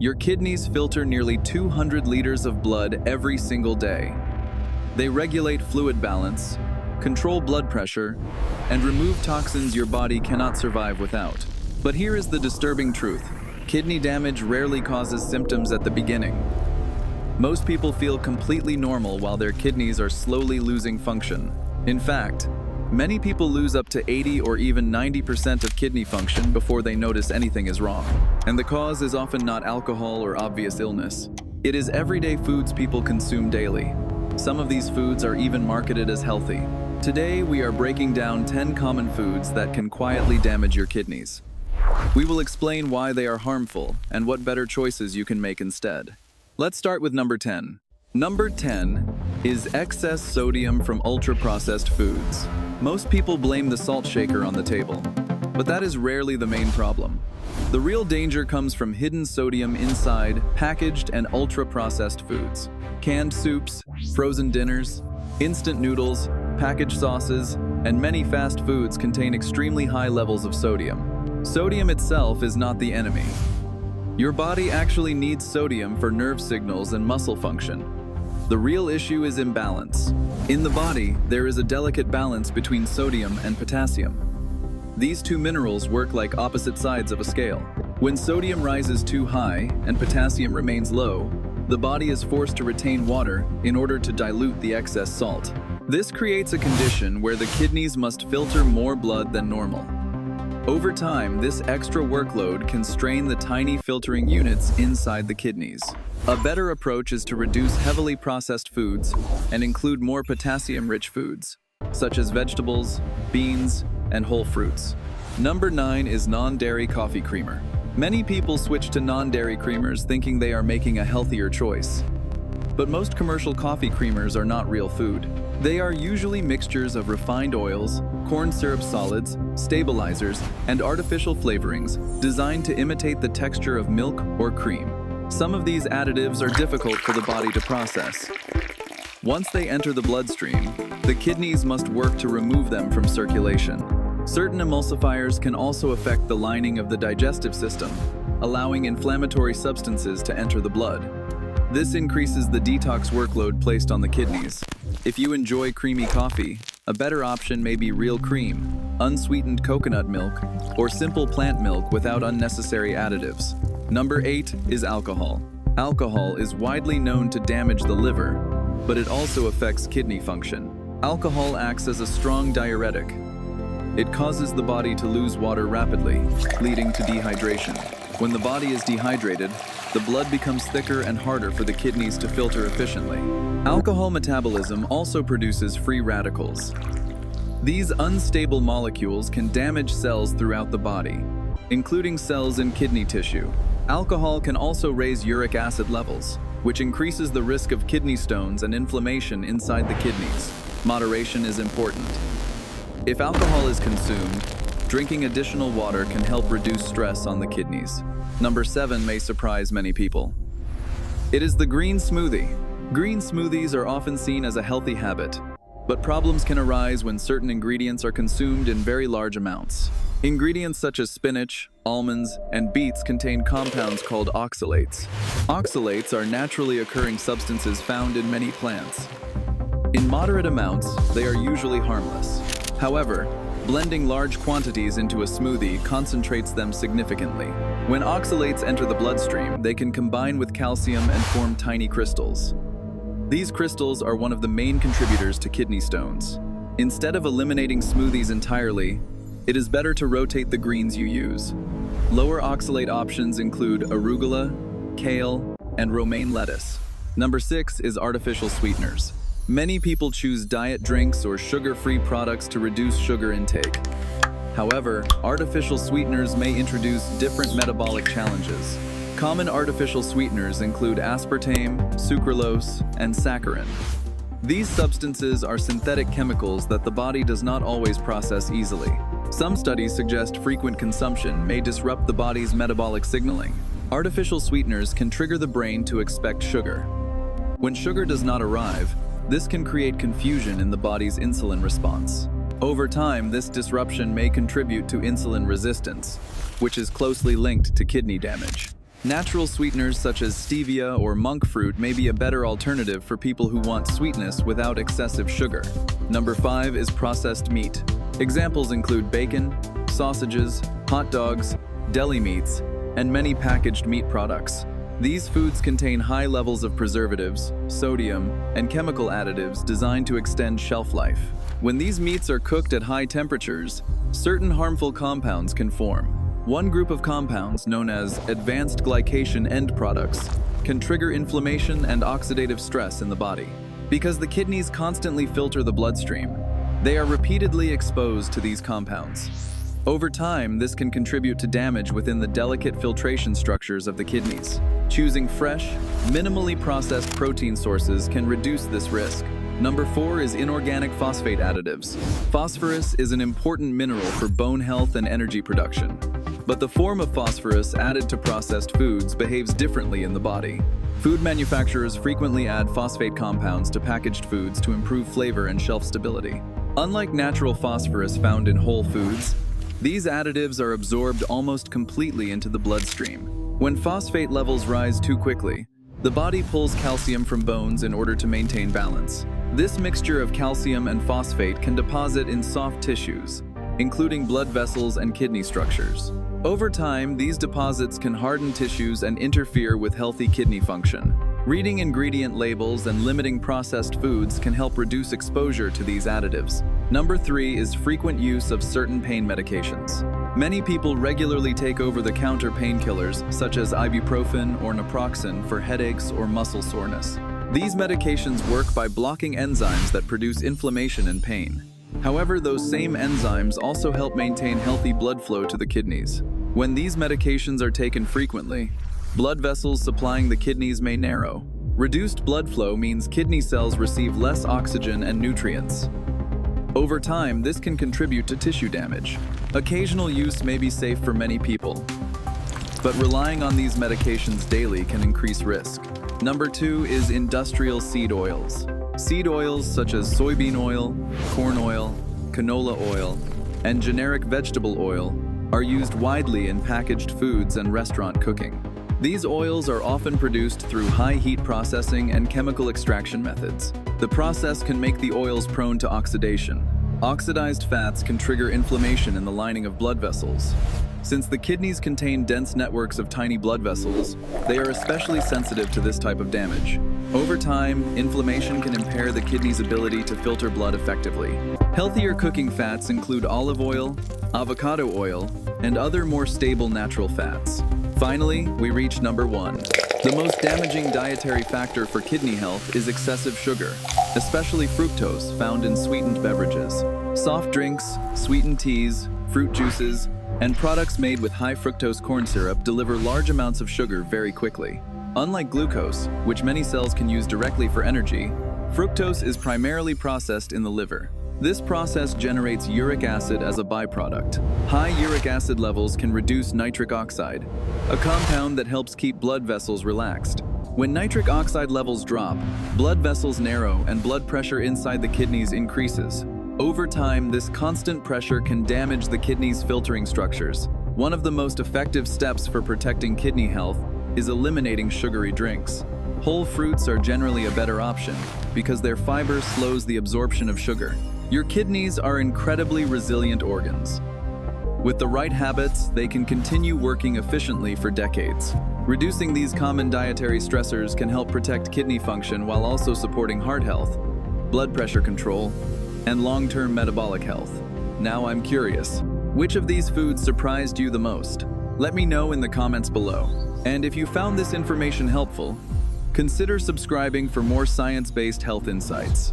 Your kidneys filter nearly 200 liters of blood every single day. They regulate fluid balance, control blood pressure, and remove toxins your body cannot survive without. But here is the disturbing truth. Kidney damage rarely causes symptoms at the beginning. Most people feel completely normal while their kidneys are slowly losing function. In fact, many people lose up to 80 or even 90% of kidney function before they notice anything is wrong. And the cause is often not alcohol or obvious illness. It is everyday foods people consume daily. Some of these foods are even marketed as healthy. Today, we are breaking down 10 common foods that can quietly damage your kidneys. We will explain why they are harmful and what better choices you can make instead. Let's start with number 10. Number 10 is excess sodium from ultra-processed foods. Most people blame the salt shaker on the table, but that is rarely the main problem. The real danger comes from hidden sodium inside packaged and ultra-processed foods. Canned soups, frozen dinners, instant noodles, packaged sauces, and many fast foods contain extremely high levels of sodium. Sodium itself is not the enemy. Your body actually needs sodium for nerve signals and muscle function. The real issue is imbalance. In the body, there is a delicate balance between sodium and potassium. These two minerals work like opposite sides of a scale. When sodium rises too high and potassium remains low, the body is forced to retain water in order to dilute the excess salt. This creates a condition where the kidneys must filter more blood than normal. Over time, this extra workload can strain the tiny filtering units inside the kidneys. A better approach is to reduce heavily processed foods and include more potassium-rich foods, such as vegetables, beans, and whole fruits. Number 9 is non-dairy coffee creamer. Many people switch to non-dairy creamers thinking they are making a healthier choice. But most commercial coffee creamers are not real food. They are usually mixtures of refined oils, corn syrup solids, stabilizers, and artificial flavorings designed to imitate the texture of milk or cream. Some of these additives are difficult for the body to process. Once they enter the bloodstream, the kidneys must work to remove them from circulation. Certain emulsifiers can also affect the lining of the digestive system, allowing inflammatory substances to enter the blood. This increases the detox workload placed on the kidneys. If you enjoy creamy coffee, a better option may be real cream, unsweetened coconut milk, or simple plant milk without unnecessary additives. Number 8 is alcohol. Alcohol is widely known to damage the liver, but it also affects kidney function. Alcohol acts as a strong diuretic. It causes the body to lose water rapidly, leading to dehydration. When the body is dehydrated, the blood becomes thicker and harder for the kidneys to filter efficiently. Alcohol metabolism also produces free radicals. These unstable molecules can damage cells throughout the body, including cells in kidney tissue. Alcohol can also raise uric acid levels, which increases the risk of kidney stones and inflammation inside the kidneys. Moderation is important. If alcohol is consumed, drinking additional water can help reduce stress on the kidneys. Number 7 may surprise many people. It is the green smoothie. Green smoothies are often seen as a healthy habit, but problems can arise when certain ingredients are consumed in very large amounts. Ingredients such as spinach, almonds, and beets contain compounds called oxalates. Oxalates are naturally occurring substances found in many plants. In moderate amounts, they are usually harmless. However, blending large quantities into a smoothie concentrates them significantly. When oxalates enter the bloodstream, they can combine with calcium and form tiny crystals. These crystals are one of the main contributors to kidney stones. Instead of eliminating smoothies entirely, it is better to rotate the greens you use. Lower oxalate options include arugula, kale, and romaine lettuce. Number 6 is artificial sweeteners. Many people choose diet drinks or sugar-free products to reduce sugar intake. However, artificial sweeteners may introduce different metabolic challenges. Common artificial sweeteners include aspartame, sucralose, and saccharin. These substances are synthetic chemicals that the body does not always process easily. Some studies suggest frequent consumption may disrupt the body's metabolic signaling. Artificial sweeteners can trigger the brain to expect sugar. When sugar does not arrive, this can create confusion in the body's insulin response. Over time, this disruption may contribute to insulin resistance, which is closely linked to kidney damage. Natural sweeteners such as stevia or monk fruit may be a better alternative for people who want sweetness without excessive sugar. Number 5 is processed meat. Examples include bacon, sausages, hot dogs, deli meats, and many packaged meat products. These foods contain high levels of preservatives, sodium, and chemical additives designed to extend shelf life. When these meats are cooked at high temperatures, certain harmful compounds can form. One group of compounds, known as advanced glycation end products, can trigger inflammation and oxidative stress in the body. Because the kidneys constantly filter the bloodstream, they are repeatedly exposed to these compounds. Over time, this can contribute to damage within the delicate filtration structures of the kidneys. Choosing fresh, minimally processed protein sources can reduce this risk. Number 4 is inorganic phosphate additives. Phosphorus is an important mineral for bone health and energy production. But the form of phosphorus added to processed foods behaves differently in the body. Food manufacturers frequently add phosphate compounds to packaged foods to improve flavor and shelf stability. Unlike natural phosphorus found in whole foods, these additives are absorbed almost completely into the bloodstream. When phosphate levels rise too quickly, the body pulls calcium from bones in order to maintain balance. This mixture of calcium and phosphate can deposit in soft tissues, including blood vessels and kidney structures. Over time, these deposits can harden tissues and interfere with healthy kidney function. Reading ingredient labels and limiting processed foods can help reduce exposure to these additives. Number 3 is frequent use of certain pain medications. Many people regularly take over-the-counter painkillers such as ibuprofen or naproxen for headaches or muscle soreness. These medications work by blocking enzymes that produce inflammation and pain. However, those same enzymes also help maintain healthy blood flow to the kidneys. When these medications are taken frequently, blood vessels supplying the kidneys may narrow. Reduced blood flow means kidney cells receive less oxygen and nutrients. Over time, this can contribute to tissue damage. Occasional use may be safe for many people, but relying on these medications daily can increase risk. Number 2 is industrial seed oils. Seed oils such as soybean oil, corn oil, canola oil, and generic vegetable oil are used widely in packaged foods and restaurant cooking. These oils are often produced through high heat processing and chemical extraction methods. The process can make the oils prone to oxidation. Oxidized fats can trigger inflammation in the lining of blood vessels. Since the kidneys contain dense networks of tiny blood vessels, they are especially sensitive to this type of damage. Over time, inflammation can impair the kidney's ability to filter blood effectively. Healthier cooking fats include olive oil, avocado oil, and other more stable natural fats. Finally, we reach number 1. The most damaging dietary factor for kidney health is excessive sugar, especially fructose found in sweetened beverages. Soft drinks, sweetened teas, fruit juices, and products made with high fructose corn syrup deliver large amounts of sugar very quickly. Unlike glucose, which many cells can use directly for energy, fructose is primarily processed in the liver. This process generates uric acid as a byproduct. High uric acid levels can reduce nitric oxide, a compound that helps keep blood vessels relaxed. When nitric oxide levels drop, blood vessels narrow and blood pressure inside the kidneys increases. Over time, this constant pressure can damage the kidney's filtering structures. One of the most effective steps for protecting kidney health is eliminating sugary drinks. Whole fruits are generally a better option because their fiber slows the absorption of sugar. Your kidneys are incredibly resilient organs. With the right habits, they can continue working efficiently for decades. Reducing these common dietary stressors can help protect kidney function while also supporting heart health, blood pressure control, and long-term metabolic health. Now I'm curious, which of these foods surprised you the most? Let me know in the comments below. And if you found this information helpful, consider subscribing for more science-based health insights.